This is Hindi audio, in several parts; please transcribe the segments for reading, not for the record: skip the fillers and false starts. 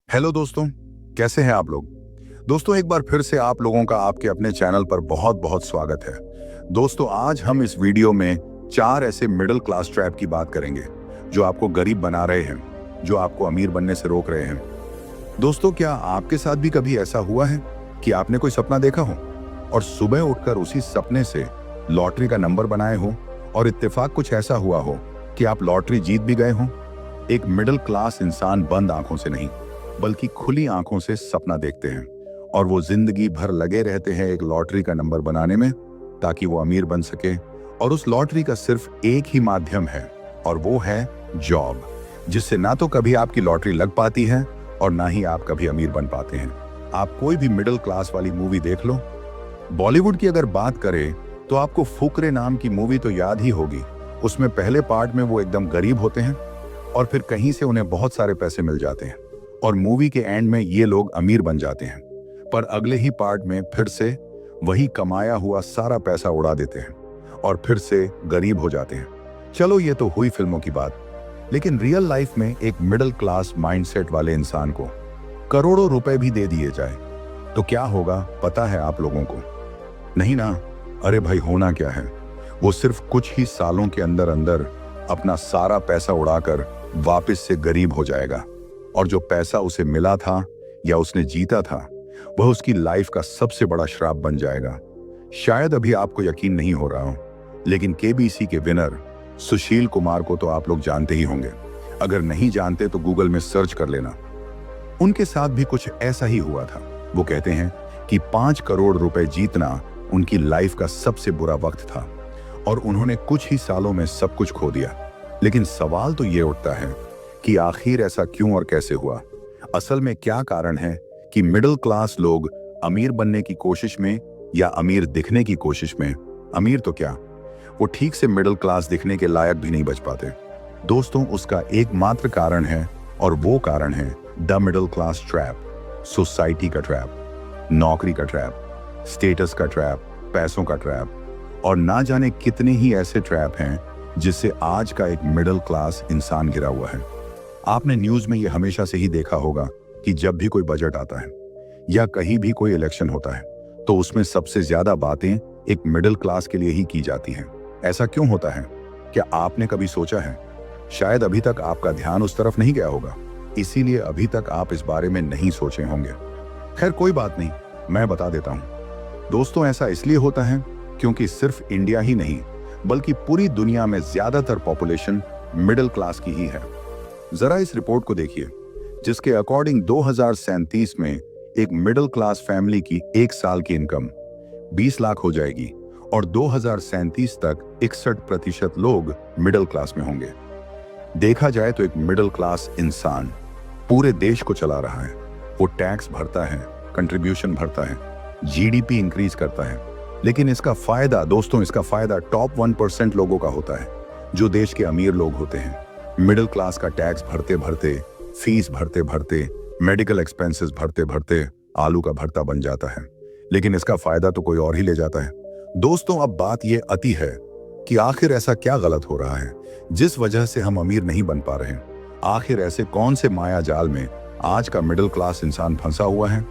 हेलो दोस्तों, कैसे हैं आप लोग। दोस्तों, एक बार फिर से आप लोगों का आपके अपने चैनल पर बहुत बहुत स्वागत है। दोस्तों, आज हम इस वीडियो में 4 ऐसे मिडिल क्लास ट्रैप की बात करेंगे जो आपको गरीब बना रहे हैं, जो आपको अमीर बनने से रोक रहे हैं। दोस्तों, क्या आपके साथ भी कभी ऐसा हुआ है कि आपने कोई सपना देखा हो और सुबह उठकर उसी सपने से लॉटरी का नंबर बनाए हो और इत्तेफाक कुछ ऐसा हुआ हो कि आप लॉटरी जीत भी गए हो। एक मिडिल क्लास इंसान बंद आंखों से नहीं बल्कि खुली आंखों से सपना देखते हैं और वो जिंदगी भर लगे रहते हैं एक लॉटरी का नंबर बनाने में ताकि वो अमीर बन सके। और उस लॉटरी का सिर्फ एक ही माध्यम है और वो है जॉब, जिससे ना तो कभी आपकी लॉटरी लग पाती है और ना ही आप कभी अमीर बन पाते हैं। आप कोई भी मिडिल क्लास वाली मूवी देख लो। बॉलीवुड की अगर बात करें तो आपको फुकरे नाम की मूवी तो याद ही होगी। उसमें पहले पार्ट में वो एकदम गरीब होते हैं और फिर कहीं से उन्हें बहुत सारे पैसे मिल जाते हैं और मूवी के एंड में ये लोग अमीर बन जाते हैं, पर अगले ही पार्ट में फिर से वही कमाया हुआ सारा पैसा उड़ा देते हैं और फिर से गरीब हो जाते हैं। चलो, ये तो हुई फिल्मों की बात, लेकिन रियल लाइफ में एक मिडिल क्लास माइंडसेट वाले इंसान को करोड़ों रुपए भी दे दिए जाए तो क्या होगा पता है आप लोगों को? नहीं ना। अरे भाई, होना क्या है, वो सिर्फ कुछ ही सालों के अंदर अंदर अपना सारा पैसा उड़ाकर वापस से गरीब हो जाएगा और जो पैसा उसे मिला था या उसने जीता था वह उसकी लाइफ का सबसे बड़ा श्राप बन जाएगा। शायद अभी आपको यकीन नहीं हो रहा हो, लेकिन केबीसी के विनर सुशील कुमार को तो आप लोग जानते ही होंगे। अगर नहीं जानते तो गूगल में सर्च कर लेना। उनके साथ भी कुछ ऐसा ही हुआ था। वो कहते हैं कि 5 करोड़ रुपए जीतना उनकी लाइफ का सबसे बुरा वक्त था और उन्होंने कुछ ही सालों में सब कुछ खो दिया। लेकिन सवाल तो ये उठता है कि आखिर ऐसा क्यों और कैसे हुआ? असल में क्या कारण है कि मिडिल क्लास लोग अमीर बनने की कोशिश में या अमीर दिखने की कोशिश में, अमीर तो क्या, वो ठीक से मिडिल क्लास दिखने के लायक भी नहीं बच पाते। दोस्तों, उसका एकमात्र कारण है और वो कारण है the middle class trap. Society का ट्रैप, नौकरी का ट्रैप, स्टेटस का ट्रैप, पैसों का ट्रैप और ना जाने कितने ही ऐसे ट्रैप हैं जिससे आज का एक मिडिल क्लास इंसान गिरा हुआ है। आपने न्यूज में यह हमेशा से ही देखा होगा कि जब भी कोई बजट आता है या कहीं भी कोई इलेक्शन होता है तो उसमें सबसे ज्यादा बातें एक मिडिल क्लास के लिए ही की जाती हैं। ऐसा क्यों होता है? क्या आपने कभी सोचा है? शायद अभी तक आपका ध्यान उस तरफ नहीं गया होगा, इसीलिए अभी तक आप इस बारे में नहीं सोचे होंगे। खैर, कोई बात नहीं, मैं बता देता हूं। दोस्तों, ऐसा इसलिए होता है क्योंकि सिर्फ इंडिया ही नहीं बल्कि पूरी दुनिया में ज्यादातर पॉपुलेशन मिडिल क्लास की ही है। जरा इस रिपोर्ट को देखिए, जिसके अकॉर्डिंग 2037 में एक मिडिल क्लास फैमिली की एक साल की इनकम 20 लाख हो जाएगी और 2037 तक 61% लोग मिडिल क्लास में होंगे। देखा जाए तो एक मिडिल क्लास इंसान पूरे देश को चला रहा है। वो टैक्स भरता है, कंट्रीब्यूशन भरता है, जीडीपी इंक्रीज करता है, लेकिन इसका फायदा, दोस्तों, इसका फायदा टॉप 1% लोगों का होता है, जो देश के अमीर लोग होते हैं। मिडिल क्लास का टैक्स भरते भरते, फीस भरते भरते, मेडिकल एक्सपेंसेस भरते भरते आलू का भरता बन जाता है, लेकिन इसका फायदा तो कोई और ही ले जाता है। दोस्तों, अब बात यह अति है कि आखिर ऐसा क्या गलत हो रहा है जिस वजह से हम अमीर नहीं बन पा रहे हैं? आखिर ऐसे कौन से माया जाल में आज का मिडिल क्लास इंसान फंसा हुआ है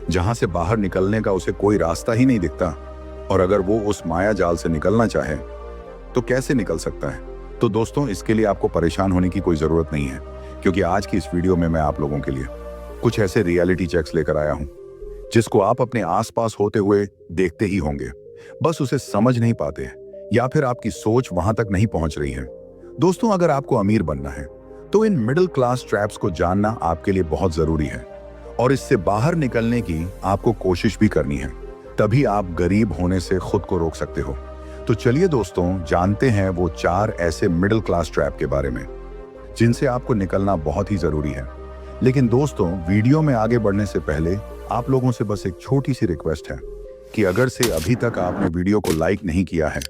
जहां से बाहर निकलने का उसे कोई रास्ता ही नहीं दिखता? और अगर वो उस माया जाल से निकलना चाहे तो कैसे निकल सकता है? तो दोस्तों, इसके लिए आपको परेशान होने की कोई जरूरत नहीं है, क्योंकि आज की इस वीडियो में मैं आप लोगों के लिए कुछ ऐसे रियलिटी चेक्स लेकर आया हूं जिसको आप अपने आसपास होते हुए देखते ही होंगे, बस उसे समझ नहीं पाते या फिर आपकी सोच वहां तक नहीं पहुंच रही है। दोस्तों, अगर आपको अमीर बनना है तो इन मिडिल क्लास ट्रैप्स को जानना आपके लिए बहुत जरूरी है और इससे बाहर निकलने की आपको कोशिश भी करनी है, तभी आप गरीब होने से खुद को रोक सकते हो। तो चलिए दोस्तों, जानते हैं वो 4 ऐसे मिडिल क्लास ट्रैप के बारे में जिनसे आपको निकलना बहुत ही जरूरी है। लेकिन दोस्तों, वीडियो में आगे बढ़ने से पहले आप लोगों से बस एक छोटी सी रिक्वेस्ट है कि अगर से अभी तक आपने वीडियो को लाइक नहीं किया है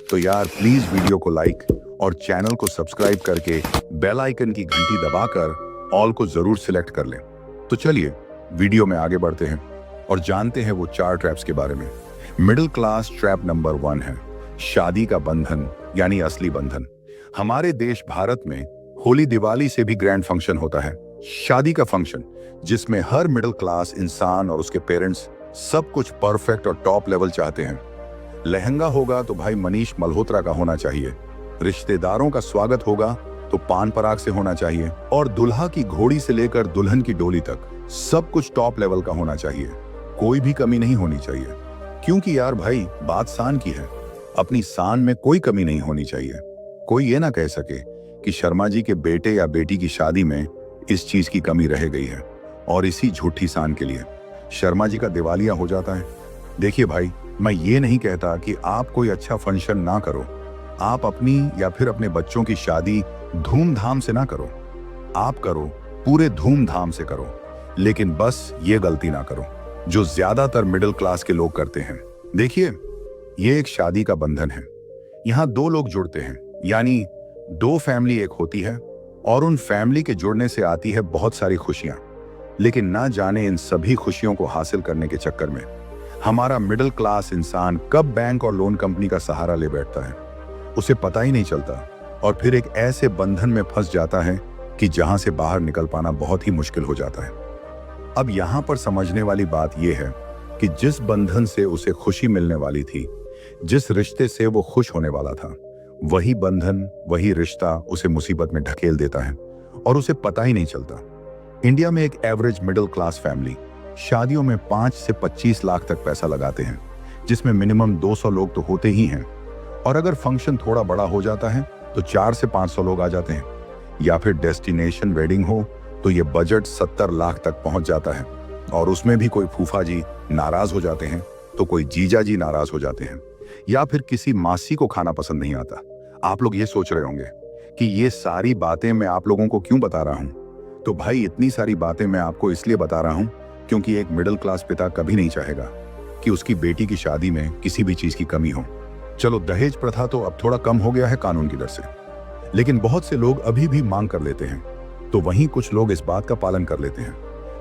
तो यार प्लीज वीडियो को लाइक और चैनल को सब्सक्राइब करके बेल आइकन की घंटी दबाकर ऑल को जरूर सिलेक्ट कर लें। तो चलिए वीडियो में आगे बढ़ते हैं और जानते हैं वो 4 ट्रैप्स के बारे में। मिडिल क्लास ट्रैप नंबर 1 है शादी का बंधन, यानी असली बंधन। हमारे देश भारत में होली दिवाली से भी ग्रैंड फंक्शन होता है शादी का फंक्शन जिसमें हर मिडिल क्लास इंसान और उसके पेरेंट्स सब कुछ परफेक्ट और टॉप लेवल चाहते हैं। लहंगा होगा तो भाई मनीष मल्होत्रा का होना चाहिए, रिश्तेदारों का स्वागत होगा तो पान पराग से होना चाहिए, और दुल्हा की घोड़ी से लेकर दुल्हन की डोली तक सब कुछ टॉप लेवल का होना चाहिए। कोई भी कमी नहीं होनी चाहिए, क्योंकि यार भाई बात शान की है, अपनी शान में कोई कमी नहीं होनी चाहिए। कोई ये ना कह सके कि शर्मा जी के बेटे या बेटी की शादी में इस चीज की कमी रह गई है, और इसी झूठी शान के लिए शर्मा जी का दिवालिया हो जाता है। देखिए भाई, मैं ये नहीं कहता कि आप कोई अच्छा फंक्शन ना करो, आप अपनी या फिर अपने बच्चों की शादी धूमधाम से ना करो, आप करो, पूरे धूमधाम से करो, लेकिन बस ये गलती ना करो जो ज्यादातर मिडिल क्लास के लोग करते हैं। देखिए, ये एक शादी का बंधन है, यहाँ दो लोग जुड़ते हैं, यानी दो फैमिली एक होती है, और उन फैमिली के जुड़ने से आती है बहुत सारी खुशियां। लेकिन ना जाने इन सभी खुशियों को हासिल करने के चक्कर में हमारा मिडिल क्लास इंसान कब बैंक और लोन कंपनी का सहारा ले बैठता है, उसे पता ही नहीं चलता, और फिर एक ऐसे बंधन में फंस जाता है कि जहां से बाहर निकल पाना बहुत ही मुश्किल हो जाता है। अब यहां पर समझने वाली बात यह है कि जिस बंधन से उसे खुशी मिलने वाली थी, जिस रिश्ते से वो खुश होने वाला था, वही बंधन, वही रिश्ता उसे मुसीबत में ढकेल देता है और उसे पता ही नहीं चलता। इंडिया में एक एवरेज मिडिल क्लास फैमिली शादियों में 5 से 25 लाख तक पैसा लगाते हैं, जिसमें मिनिमम 200 लोग तो होते ही हैं, और अगर फंक्शन थोड़ा बड़ा हो जाता है तो 4 से 500 लोग आ जाते हैं, या फिर डेस्टिनेशन वेडिंग हो तो ये बजट 70 लाख तक पहुंच जाता है, और उसमें भी कोई फूफा जी नाराज हो जाते हैं तो कोई जीजा जी नाराज हो जाते हैं, या फिर किसी मासी को खाना पसंद नहीं आता। आप लोग ये सोच रहे होंगे कि ये सारी बातें मैं आप लोगों को क्यों बता रहा हूं? तो भाई, इतनी सारी बातें मैं आपको इसलिए बता रहा हूं क्योंकि एक मिडिल क्लास पिता कभी नहीं चाहेगा कि उसकी बेटी की शादी में किसी भी चीज की कमी हो। चलो, दहेज प्रथा तो अब थोड़ा कम हो गया है कानून की दर से, लेकिन बहुत से लोग अभी भी मांग कर लेते हैं, तो वहीं कुछ लोग इस बात का पालन कर लेते हैं,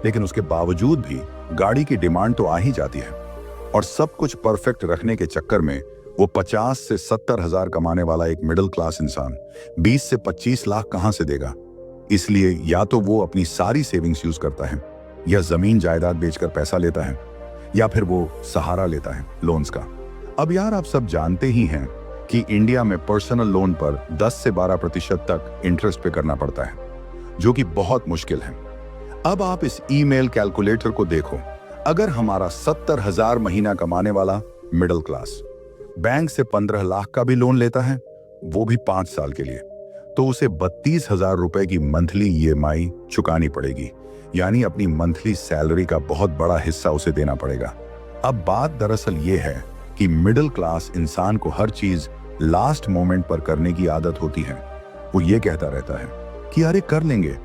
लेकिन उसके बावजूद भी गाड़ी की डिमांड तो आ ही जाती है, और सब कुछ परफेक्ट रखने के चक्कर में वो 50 से 70 हजार कमाने वाला एक मिडिल क्लास इंसान 20 से 25 लाख कहां से देगा। इसलिए या तो वो अपनी सारी सेविंग्स यूज करता है, या जमीन जायदाद बेचकर पैसा लेता है, या फिर वो सहारा लेता है लोन्स का। अब यार, आप सब जानते ही हैं कि इंडिया में पर्सनल लोन पर 10 से 12% तक इंटरेस्ट पे करना पड़ता है, जो कि बहुत मुश्किल है। अब आप इस ईमेल कैलकुलेटर को देखो, अगर हमारा 70 हजार महीना कमाने वाला मिडिल क्लास बैंक से 15 लाख का भी लोन लेता है, वो भी 5 साल के लिए, तो उसे 32 हजार रुपए की मंथली ईएमआई चुकानी पड़ेगी, यानी अपनी मंथली सैलरी का बहुत बड़ा हिस्सा उसे देना पड़ेगा। अब बात दरअसल ये है कि मिडिल क्लास इंसान को हर चीज लास्ट मोमेंट पर करने की आदत होती है। वो ये कहता रहता है कि अरे कर लेंगे,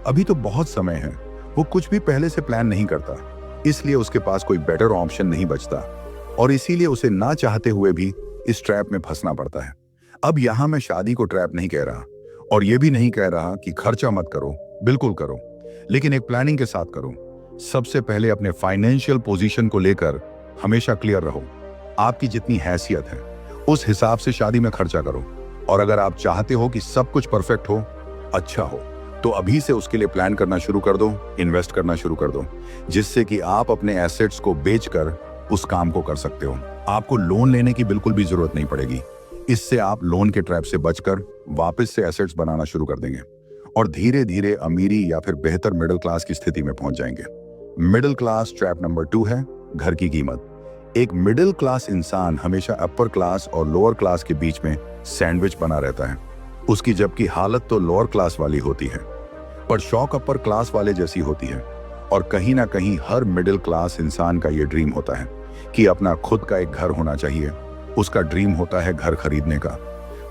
अभी तो बहुत समय है। वो कुछ भी पहले से प्लान नहीं करता, इसलिए उसके पास कोई बेटर ऑप्शन नहीं बचता, और इसीलिए उसे ना चाहते हुए भी इस ट्रैप में फंसना पड़ता है। अब यहां मैं शादी को ट्रैप नहीं कह रहा, और यह भी नहीं कह रहा कि खर्चा मत करो, बिल्कुल करो, लेकिन एक प्लानिंग के साथ करो। सबसे पहले अपने फाइनेंशियल पोजीशन को लेकर हमेशा क्लियर रहो। आपकी जितनी हैसियत है उस हिसाब से शादी में खर्चा करो, और अगर आप चाहते हो कि सब कुछ परफेक्ट हो, अच्छा हो, तो अभी से उसके लिए प्लान करना शुरू कर दो, इन्वेस्ट करना शुरू कर दो, जिससे कि आप अपने एसेट्स को बेचकर उस काम को कर सकते हो। आपको लोन लेने की बिल्कुल भी जरूरत नहीं पड़ेगी। इससे आप लोन के ट्रैप से बचकर वापस से एसेट्स बनाना शुरू कर देंगे, और धीरे धीरे अमीरी या फिर बेहतर मिडिल क्लास की स्थिति में पहुंच जाएंगे। मिडिल क्लास ट्रैप नंबर 2 है घर की कीमत। एक मिडिल क्लास इंसान हमेशा अपर क्लास और लोअर क्लास के बीच में सैंडविच बना रहता है। उसकी जबकि हालत तो लोअर क्लास वाली होती है, पर शौक अपर क्लास वाले जैसी होती है। और कहीं ना कहीं हर मिडिल क्लास इंसान का ये ड्रीम होता है कि अपना खुद का एक घर होना चाहिए। उसका ड्रीम होता है घर खरीदने का।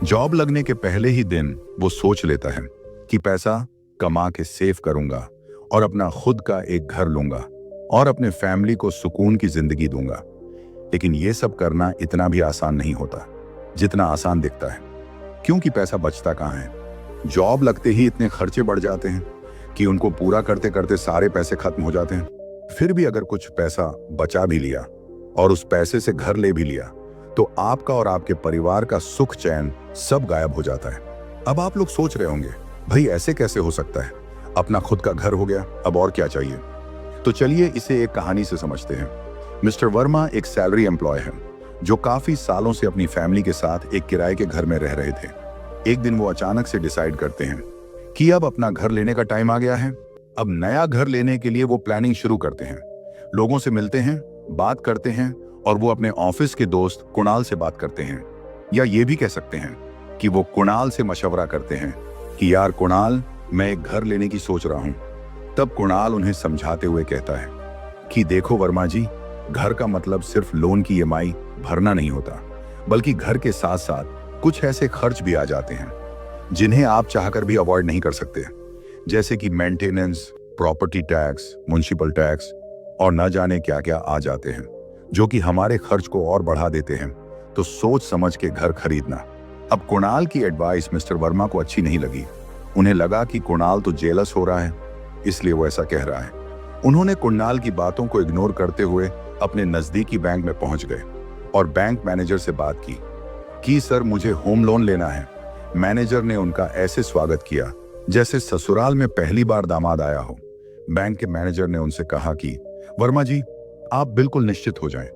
जॉब लगने के पहले ही दिन वो सोच लेता है कि पैसा कमा के सेव करूंगा और अपना खुद का एक घर लूंगा और अपने फैमिली को सुकून की जिंदगी दूंगा। लेकिन ये सब करना इतना भी आसान नहीं होता जितना आसान दिखता है, क्योंकि पैसा बचता कहाँ है। जॉब लगते ही इतने खर्चे बढ़ जाते हैं कि उनको पूरा करते करते सारे पैसे खत्म हो जाते हैं। फिर भी अगर कुछ पैसा बचा भी लिया और उस पैसे से घर ले भी लिया, तो आपका और आपके परिवार का सुख चैन सब गायब हो जाता है। अब आप लोग सोच रहे होंगे, भाई ऐसे कैसे हो सकता है? अपना खुद का घर हो गया, अब और क्या चाहिए। तो चलिए इसे एक कहानी से समझते हैं। मिस्टर वर्मा एक सैलरी एम्प्लॉय है जो काफी सालों से अपनी फैमिली के साथ एक किराए के घर में रह रहे थे। एक दिन वो अचानक से डिसाइड करते हैं कि अब अपना घर लेने का टाइम आ गया है। अब नया घर लेने के लिए वो प्लानिंग शुरू करते हैं, लोगों से मिलते हैं, बात करते हैं और वो अपने ऑफिस के दोस्त कुणाल से बात करते हैं, या ये भी कह सकते हैं कि वो कुणाल से मशवरा करते हैं कि यार कुणाल, मैं एक घर लेने की सोच रहा हूं। तब कुणाल उन्हें समझाते हुए कहता है कि देखो वर्मा जी, घर का मतलब सिर्फ लोन की ईएमआई भरना नहीं होता, बल्कि घर के साथ साथ कुछ ऐसे खर्च भी आ जाते हैं जिन्हें आप चाहकर भी अवॉइड नहीं कर सकते, जैसे कि maintenance, property tax, municipal tax और न जाने क्या क्या आ जाते हैं जो कि हमारे खर्च को और बढ़ा देते हैं। तो सोच समझ के घर खरीदना। अब कुणाल की एडवाइस मिस्टर वर्मा को अच्छी नहीं लगी। उन्हें लगा कि कुणाल तो जेलस हो रहा है, इसलिए वो ऐसा कह रहा है। उन्होंने कुणाल की बातों को इग्नोर करते हुए अपने नजदीकी बैंक में पहुंच गए और बैंक मैनेजर से बात की कि सर, मुझे होम लोन लेना है। मैनेजर ने उनका ऐसे स्वागत किया जैसे ससुराल में पहली बार दामाद आया हो। बैंक के मैनेजर ने उनसे कहा कि वर्मा जी, आप बिल्कुल निश्चित हो जाएं,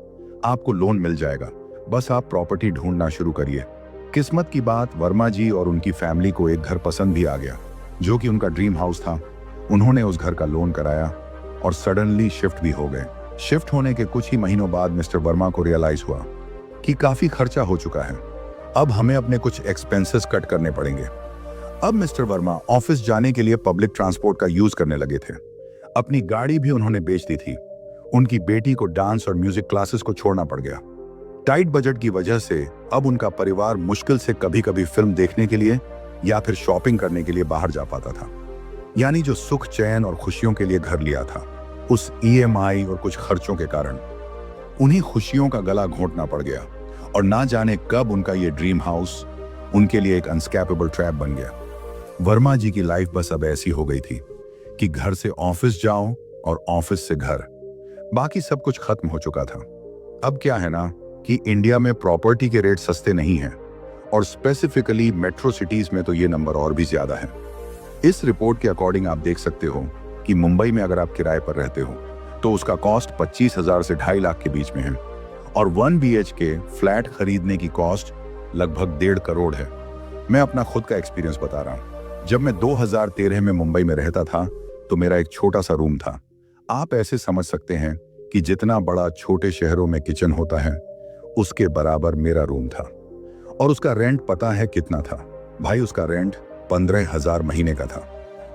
आपको लोन मिल जाएगा, बस आप प्रॉपर्टी ढूंढना शुरू करिए। किस्मत की बात, वर्मा जी और उनकी फैमिली को एक घर पसंद भी आ गया जो कि उनका ड्रीम हाउस था। उन्होंने उस घर का लोन कराया और सडनली शिफ्ट भी हो गए। शिफ्ट होने के कुछ ही महीनों बाद मिस्टर वर्मा को रियलाइज हुआ कि काफी खर्चा हो चुका है, अब हमें अपने कुछ एक्सपेंसेस कट करने पड़ेंगे। अब मिस्टर वर्मा ऑफिस जाने के लिए पब्लिक ट्रांसपोर्ट का यूज करने लगे थे। अपनी गाड़ी भी उन्होंने बेच दी थी। उनकी बेटी को डांस और म्यूजिक क्लासेस को छोड़ना पड़ गया। टाइट बजट की वजह से अब उनका परिवार मुश्किल से कभी कभी फिल्म देखने के लिए या फिर शॉपिंग करने के लिए बाहर जा पाता था। यानी जो सुख, चैन और खुशियों के लिए घर लिया था, उस ईएमआई और कुछ खर्चों के कारण उन्हीं खुशियों का गला घोंटना पड़ गया और ना जाने कब उनका ये ड्रीम हाउस उनके लिए एक अनस्कैपेबल ट्रैप बन गया। वर्मा जी की लाइफ बस अब ऐसी हो गई थी कि घर से ऑफिस जाओ और ऑफिस से घर, बाकी सब कुछ खत्म हो चुका था। अब क्या है ना कि इंडिया में प्रॉपर्टी के रेट सस्ते नहीं हैं और स्पेसिफिकली मेट्रो सिटीज में तो ये नंबर और भी ज्यादा है। इस रिपोर्ट के अकॉर्डिंग आप देख सकते हो कि मुंबई में अगर आप किराए पर रहते हो तो उसका कॉस्ट 25,000 से 2.5 लाख के बीच में है और 1 BHK फ्लैट खरीदने की कॉस्ट लगभग 1.5 करोड़ है। मैं अपना खुद का एक्सपीरियंस बता रहा हूँ। जब मैं 2013 में मुंबई में रहता था तो मेरा एक छोटा सा रूम था। आप ऐसे समझ सकते हैं कि जितना बड़ा छोटे शहरों में किचन होता है उसके बराबर मेरा रूम था और उसका रेंट पता है कितना था भाई? उसका रेंट 15,000 महीने का था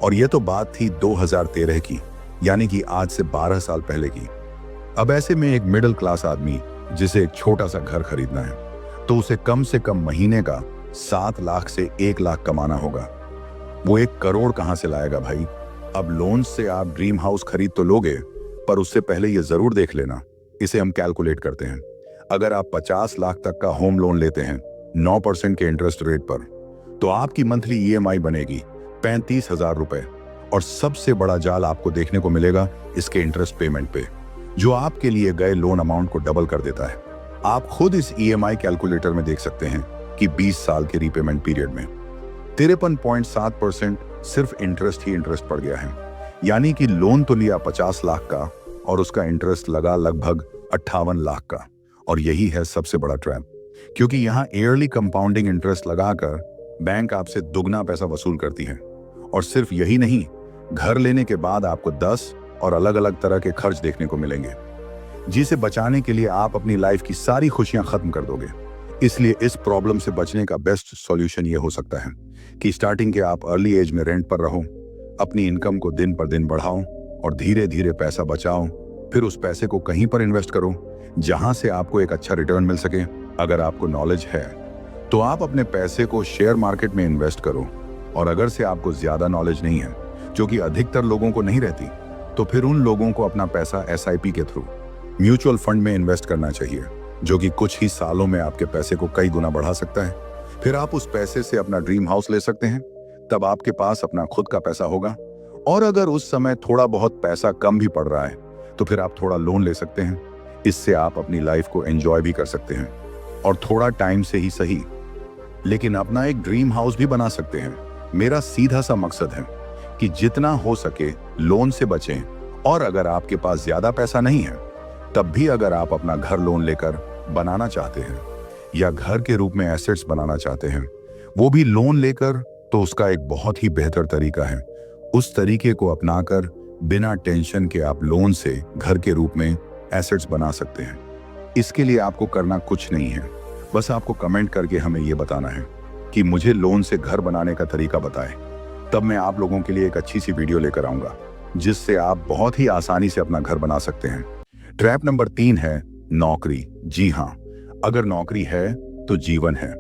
और यह तो बात थी 2013 की, यानी कि आज से 12 साल पहले की। अब ऐसे में एक मिडिल क्लास आदमी जिसे एक छोटा सा घर खरीदना है तो उसे कम से कम महीने का 7 लाख से 1 लाख कमाना होगा। वो 1 करोड़ कहां से लाएगा भाई? अब लोन से आप ड्रीम हाउस खरीद तो लोगे, पर उससे पहले ये जरूर देख लेना, इसे हम कैलकुलेट करते हैं। अगर आप 50 लाख तक का होम लोन लेते हैं 9% के इंटरेस्ट रेट पर, तो आपकी मंथली ईएमआई बनेगी 35,000 रुपए और सबसे बड़ा जाल आपको देखने को मिलेगा इसके इंटरेस्ट पेमेंट पे, जो आपके लिए गए लोन अमाउंट को डबल कर देता है। आप खुद इस ईएमआई कैलकुलेटर में देख सकते हैं कि 20 साल के रीपेमेंट पीरियड में 53.7% सिर्फ इंटरेस्ट ही इंटरेस्ट पड़ गया है। यानी कि लोन तो लिया 50 लाख का और उसका इंटरेस्ट लगा लगभग 58 लाख का। और यही है सबसे बड़ा ट्रैप, क्योंकि यहाँ ईयरली कंपाउंडिंग इंटरेस्ट लगाकर बैंक आपसे दुगना पैसा वसूल करती है। और सिर्फ यही नहीं, घर लेने के बाद आपको 10 और अलग अलग तरह के खर्च देखने को मिलेंगे, जिसे बचाने के लिए आप अपनी लाइफ की सारी खुशियां खत्म कर दोगे। इसलिए इस प्रॉब्लम से बचने का बेस्ट सॉल्यूशन ये हो सकता है कि स्टार्टिंग के आप अर्ली एज में रेंट पर रहो, अपनी इनकम को दिन पर दिन बढ़ाओ और धीरे धीरे पैसा बचाओ। फिर उस पैसे को कहीं पर इन्वेस्ट करो जहां से आपको एक अच्छा रिटर्न मिल सके। अगर आपको नॉलेज है तो आप अपने पैसे को शेयर मार्केट में इन्वेस्ट करो, और अगर से आपको ज्यादा नॉलेज नहीं है, जो कि अधिकतर लोगों को नहीं रहती, तो फिर उन लोगों को अपना पैसा SIP के थ्रू म्यूचुअल फंड में इन्वेस्ट करना चाहिए, जो कि कुछ ही सालों में आपके पैसे को कई गुना बढ़ा सकता है। फिर आप उस पैसे से अपना ड्रीम हाउस ले सकते हैं। तब आपके पास अपना खुद का पैसा होगा। और अगर उस समय थोड़ा बहुत पैसा कम भी पड़ रहा है तो फिर आप थोड़ा लोन ले सकते हैं। इससे आप अपनी लाइफ को एंजॉय भी कर सकते हैं और थोड़ा टाइम से ही सही, लेकिन अपना एक ड्रीम हाउस भी बना सकते हैं। मेरा सीधा सा मकसद है कि जितना हो सके लोन से बचें, और अगर आपके पास ज्यादा पैसा नहीं है तब भी अगर आप अपना घर लोन लेकर बनाना चाहते हैं या घर के रूप में एसेट्स बनाना चाहते हैं, वो भी लोन लेकर, तो उसका एक बहुत ही बेहतर तरीका है। उस तरीके को अपनाकर बिना टेंशन के आप लोन से घर के रूप में एसेट्स बना सकते हैं। इसके लिए आपको करना कुछ नहीं है, बस आपको कमेंट करके हमें यह बताना है कि मुझे लोन से घर बनाने का तरीका बताएं। तब मैं आप लोगों के लिए एक अच्छी सी वीडियो लेकर आऊंगा जिससे आप बहुत ही आसानी से अपना घर बना सकते हैं। ट्रैप नंबर 3 है नौकरी। जी हाँ, अगर नौकरी है तो जीवन है।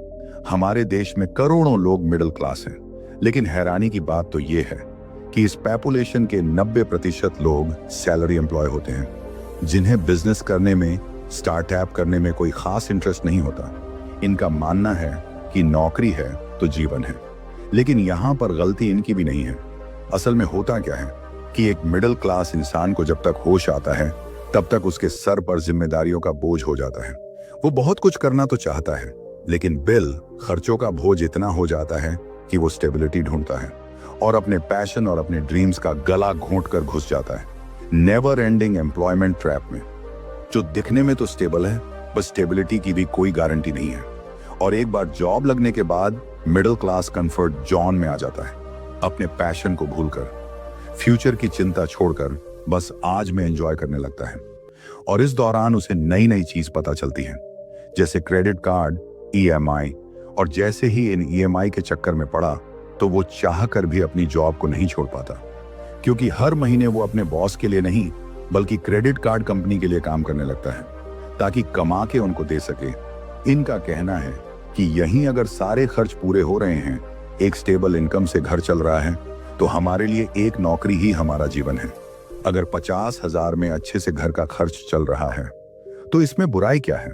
हमारे देश में करोड़ों लोग मिडिल क्लास हैं, लेकिन हैरानी की बात तो ये है कि इस पॉपुलेशन के 90% लोग सैलरी एम्प्लॉय होते हैं, जिन्हें बिजनेस करने में, स्टार्टअप करने में कोई खास इंटरेस्ट नहीं होता। इनका मानना है कि नौकरी है तो जीवन है, लेकिन यहाँ पर गलती इनकी भी नहीं है। असल में होता क्या है कि एक मिडिल क्लास इंसान को जब तक होश आता है तब तक उसके सर पर जिम्मेदारियों का बोझ हो जाता है। वो बहुत कुछ करना तो चाहता है, लेकिन बिल, खर्चों का बोझ इतना हो जाता है कि वो स्टेबिलिटी ढूंढता है और अपने पैशन और अपने ड्रीम्स का गला घोंट कर घुस जाता है नेवर एंडिंग एम्प्लॉयमेंट ट्रैप में, जो दिखने में तो स्टेबल है, बस स्टेबिलिटी की भी कोई गारंटी नहीं है। और एक बार जॉब लगने के बाद मिडिल क्लास कंफर्ट जोन में आ जाता है, अपने पैशन को भूलकर, फ्यूचर की चिंता छोड़कर बस आज में एंजॉय करने लगता है। और इस दौरान उसे नई नई चीज पता चलती है, जैसे क्रेडिट कार्ड, EMI, और जैसे ही इन EMI के चक्कर में पड़ा तो वो चाह कर भी अपनी जॉब को नहीं छोड़ पाता, क्योंकि हर महीने वो अपने बॉस के लिए नहीं बल्कि क्रेडिट कार्ड कंपनी के लिए काम करने लगता है ताकि कमा के उनको दे सके। इनका कहना है कि यहीं अगर सारे खर्च पूरे हो रहे हैं, एक स्टेबल इनकम से घर चल रहा है, तो हमारे लिए एक नौकरी ही हमारा जीवन है। अगर 50,000 में अच्छे से घर का खर्च चल रहा है तो इसमें बुराई क्या है?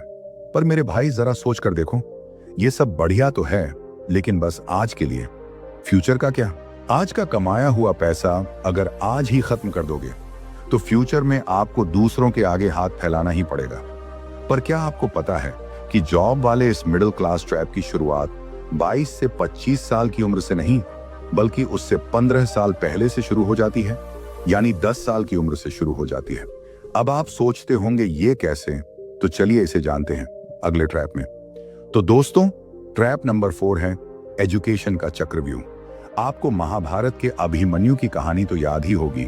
पर मेरे भाई जरा सोच कर देखो, ये सब बढ़िया तो है, लेकिन बस आज के लिए। फ्यूचर का क्या? आज का कमाया हुआ पैसा अगर आज ही खत्म कर दोगे तो फ्यूचर में आपको दूसरों के आगे हाथ फैलाना ही पड़ेगा। पर क्या आपको पता है कि जॉब वाले इस मिडिल क्लास ट्रैप की शुरुआत 22 से 25 साल की उम्र से नहीं, बल्कि उससे 15 साल पहले से शुरू हो जाती है, यानी 10 साल की उम्र से शुरू हो जाती है। अब आप सोचते होंगे ये कैसे, तो चलिए इसे जानते हैं अगले ट्रैप में। तो दोस्तों, ट्रैप नंबर 4 है एजुकेशन का चक्रव्यूह। आपको महाभारत के अभिमन्यु की कहानी तो याद ही होगी,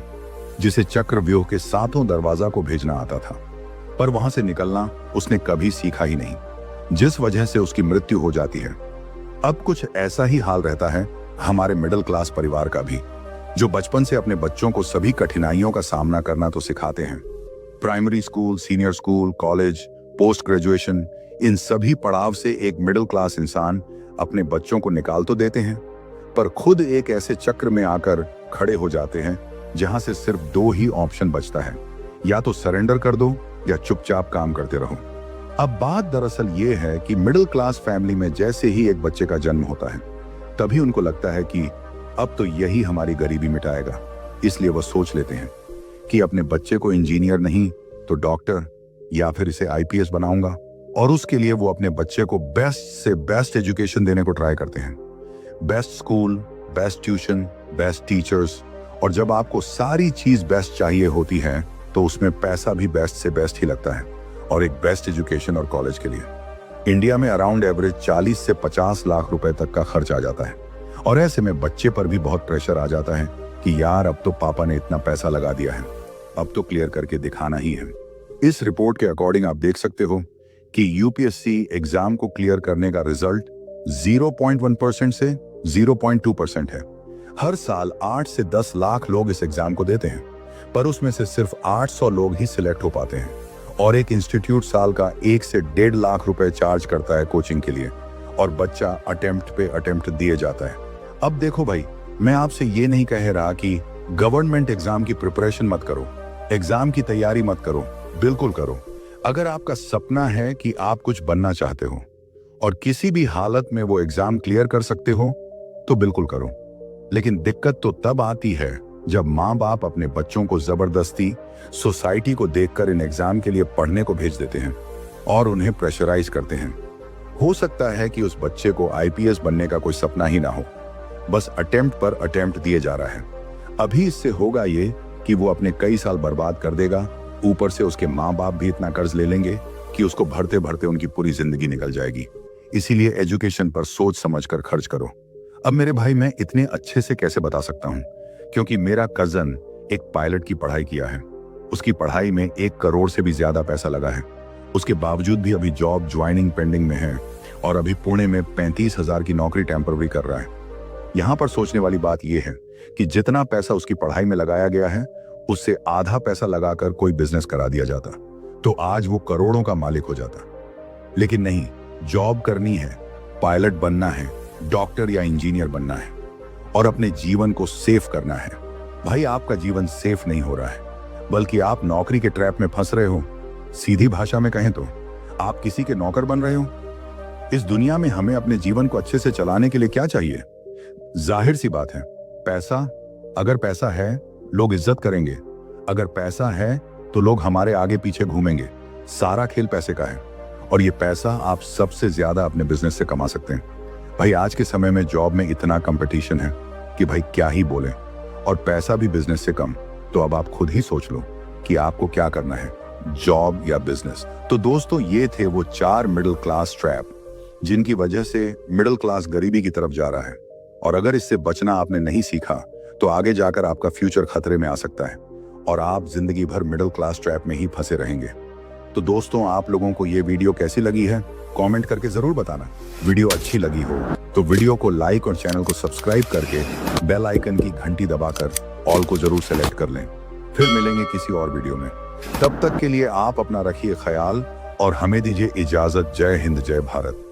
जिसे चक्रव्यूह के 7 दरवाजा को भेजना आता था, पर वहां से निकलना उसने कभी सीखा ही नहीं, जिस वजह से उसकी मृत्यु हो जाती है। अब कुछ ऐसा ही हाल रहता है हमारे मिडिल क्लास परिवार का भी, जो बचपन से अपने बच्चों को सभी कठिनाइयों का सामना करना तो सिखाते हैं। Primary school, senior school, college, post graduation, इन सभी पड़ाव से एक मिडिल क्लास इंसान अपने बच्चों को निकाल तो देते हैं, पर खुद एक ऐसे चक्र में आकर खड़े हो जाते हैं जहां से सिर्फ 2 ही ऑप्शन बचता है, या तो सरेंडर कर दो या चुपचाप काम करते रहो। अब बात दरअसल ये है कि मिडिल क्लास फैमिली में जैसे ही एक बच्चे का जन्म होता है, तभी उनको लगता है कि अब तो यही हमारी गरीबी मिटाएगा। इसलिए वो सोच लेते हैं कि अपने बच्चे को इंजीनियर नहीं तो डॉक्टर या फिर इसे IPS बनाऊंगा, और उसके लिए वो अपने बच्चे को बेस्ट से बेस्ट एजुकेशन देने को ट्राई करते हैं। Best school, best tuition, best teachers, और जब आपको सारी चीज बेस्ट चाहिए होती है तो उसमें पैसा भी बेस्ट से बेस्ट ही लगता है, और एक बेस्ट एजुकेशन और कॉलेज के लिए इंडिया में अराउंड एवरेज 40 से 50 लाख रुपए तक का खर्च आ जाता है। और ऐसे में बच्चे पर भी बहुत प्रेशर आ जाता है कि यार अब तो पापा ने इतना पैसा लगा दिया है, अब तो क्लियर करके दिखाना ही है। इस रिपोर्ट के अकॉर्डिंग आप देख सकते हो कि UPSC एग्जाम को क्लियर करने का रिजल्ट 0.1% से 0.2% है। हर साल 8 से 10 लाख लोग इस एग्जाम को देते हैं, पर उसमें से सिर्फ 800 लोग ही सिलेक्ट हो पाते हैं, और एक इंस्टीट्यूट साल का 1 से 1.5 लाख रुपए चार्ज करता है कोचिंग के लिए, और बच्चा अटेम्प्ट पे अटेम्प्ट दिए जाता है। अब देखो भाई, मैं आपसे ये नहीं कह रहा कि गवर्नमेंट एग्जाम की प्रिपरेशन मत करो, एग्जाम की तैयारी मत करो, बिल्कुल करो। अगर आपका सपना है कि आप कुछ बनना चाहते हो और किसी भी हालत में वो एग्जाम क्लियर कर सकते हो, तो बिल्कुल करो। लेकिन दिक्कत तो तब आती है जब माँ बाप अपने बच्चों को जबरदस्ती सोसाइटी को देखकर इन एग्जाम के लिए पढ़ने को भेज देते हैं और उन्हें प्रेशराइज करते हैं। हो सकता है कि उस बच्चे को IPS बनने का कोई सपना ही ना हो, बस अटेम्प्ट पर अटेम्प्ट दिए जा रहा है। अभी इससे होगा ये कि वो अपने कई साल बर्बाद कर देगा, ऊपर से उसके माँ बाप भी इतना कर्ज ले लेंगे कि उसको भरते भरते उनकी पूरी जिंदगी निकल जाएगी। इसीलिए एजुकेशन पर सोच समझ कर खर्च करो। अब मेरे भाई, मैं इतने अच्छे से कैसे बता सकता हूँ, क्योंकि मेरा कजन एक पायलट की पढ़ाई किया है। उसकी पढ़ाई में 1 करोड़ से भी ज्यादा पैसा लगा है। उसके बावजूद भी अभी जॉब ज्वाइनिंग पेंडिंग में है और अभी पुणे में 35,000 की नौकरी टेम्पररी कर रहा है। यहाँ पर सोचने वाली बात यह है कि जितना पैसा उसकी पढ़ाई में लगाया गया है, उससे आधा पैसा लगाकर कोई बिजनेस करा दिया जाता तो आज वो करोड़ों का मालिक हो जाता। लेकिन नहीं, जॉब करनी है, पायलट बनना है, डॉक्टर या इंजीनियर बनना है और अपने जीवन को सेफ करना है। भाई, आपका जीवन सेफ नहीं हो रहा है, बल्कि आप नौकरी के ट्रैप में फंस रहे हो। सीधी भाषा में कहें तो आप किसी के नौकर बन रहे हो। इस दुनिया में हमें अपने जीवन को अच्छे से चलाने के लिए क्या चाहिए? जाहिर सी बात है, पैसा। अगर पैसा है, लोग इज्जत करेंगे। अगर पैसा है तो लोग हमारे आगे पीछे घूमेंगे। सारा खेल पैसे का है और ये पैसा आप सबसे ज्यादा अपने बिजनेस से कमा सकते हैं। भाई, आज के समय में जॉब में इतना कंपटीशन है कि भाई क्या ही बोले, और पैसा भी बिजनेस से कम। तो अब आप खुद ही सोच लो कि आपको क्या करना है, जॉब या बिजनेस। तो दोस्तों, ये थे वो 4 मिडिल क्लास ट्रैप जिनकी वजह से मिडिल क्लास गरीबी की तरफ जा रहा है। और अगर इससे बचना आपने नहीं सीखा तो आगे जाकर आपका फ्यूचर खतरे में आ सकता है और आप जिंदगी भर मिडिल क्लास ट्रैप में ही फंसे रहेंगे। तो दोस्तों, आप लोगों को ये वीडियो कैसी लगी है, कमेंट करके जरूर बताना। वीडियो अच्छी लगी हो तो वीडियो को लाइक और चैनल को सब्सक्राइब करके बेल आइकन की घंटी दबाकर ऑल को जरूर सेलेक्ट कर लें। फिर मिलेंगे किसी और वीडियो में। तब तक के लिए आप अपना रखिए ख्याल और हमें दीजिए इजाजत। जय हिंद, जय भारत।